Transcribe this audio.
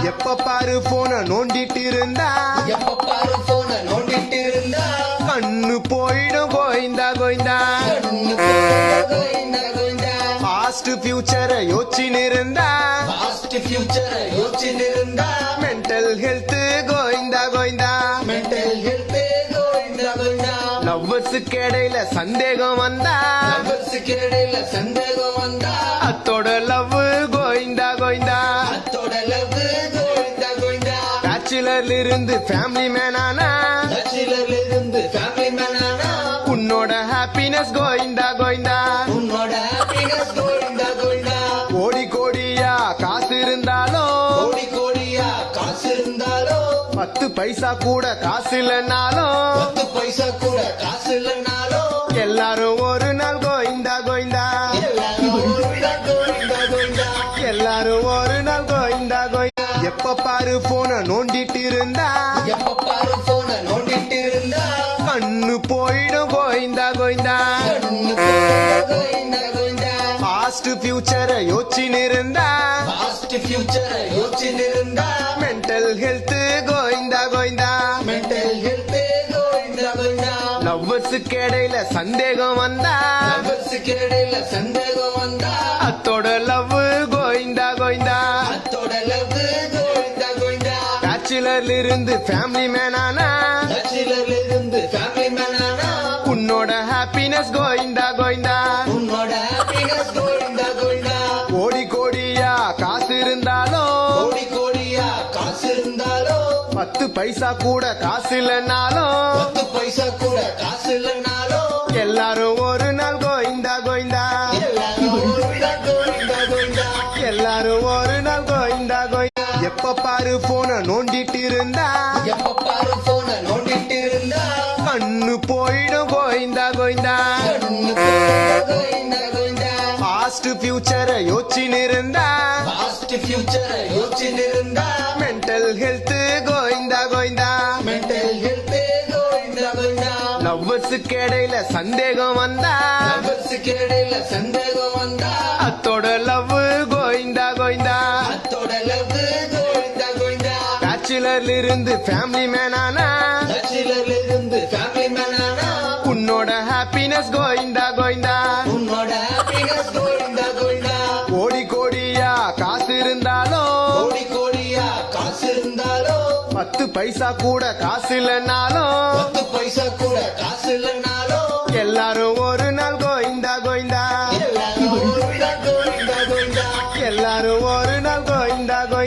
எப்ப பாரு போன நோண்டிட்டு இருந்தா கண்ணு போயிடும் கோயிந்தா கோயிந்தா பாஸ்ட் ஃபியூச்சரை யோசிச்சுன்னு இருந்தா மென்டல் ஹெல்த் கோயிந்தா கோயிந்தா லவ்வர்ஸுக்கு இடையில சந்தேகம் வந்தா அத்தோட லவ் கோயிந்தா கோயிந்தா பேச்சுலர்ல இருந்து ஃபேமிலி மேன் ஆனா உன்னோட ஹாப்பினஸ் கோயிந்தா கோயிந்தா கோடி கோடியா காசு இருந்தாலும் 10 பைசா கூட காசு இல்லைன்னாலும் எல்லாரும் ஒரு நாள் கோயிந்தா கோயிந்தா எல்லாரும் ஒரு நாள் கோயிந்தா கோயிந்தா எப்ப பாரு போன நோண்டிட்டு இருந்தா கண்ணு போயிடும் கோயிந்தா கோயிந்தா பாஸ்ட் ஃபியூச்சரை யோசிச்சுன்னு இருந்தா மென்டல் ஹெல்த் கோயிந்தா கோயிந்தா லவ்வர்ஸுக்கு இடையில சந்தேகம் வந்தா அத்தோட லவ் கோயிந்தா கோயிந்தா பேச்சுலர்ல இருந்து ஃபேமிலி மேன் ஆனா உன்னோட ஹாப்பினஸ் கோயிந்தா கோயிந்தா கோடி கோடியா காசு இருந்தாலும் 10 பைசா கூட காசு இல்லைன்னாலும் எல்லாரும் ஒரு நாள் கோயிந்தா கோயிந்தா எல்லாரும் ஒரு நாள் கோயிந்தா கோயிந்தா எப்ப பாரு போன நோண்டிட்டு இருந்தா கண்ணு போயிடும் கோயிந்தா கோயிந்தா பாஸ்ட் ஃபியூச்சரை யோசிச்சுன்னு இருந்தா மென்டல் ஹெல்த் கோயிந்தா கோயிந்தா லவ்வர்ஸுக்கு இடையில சந்தேகம் வந்தா அத்தோட லவ் கோயிந்தா கோயிந்தா பேச்சுலர்ல இருந்து ஃபேமிலி மேன் ஆனா உன்னோட ஹாப்பினஸ் கோயிந்தா கோயிந்தா கோடி கோடியா காசு இருந்தாலும் 10 பைசா கூட காசு இல்லைன்னாலும் எல்லாரும் ஒரு நாள்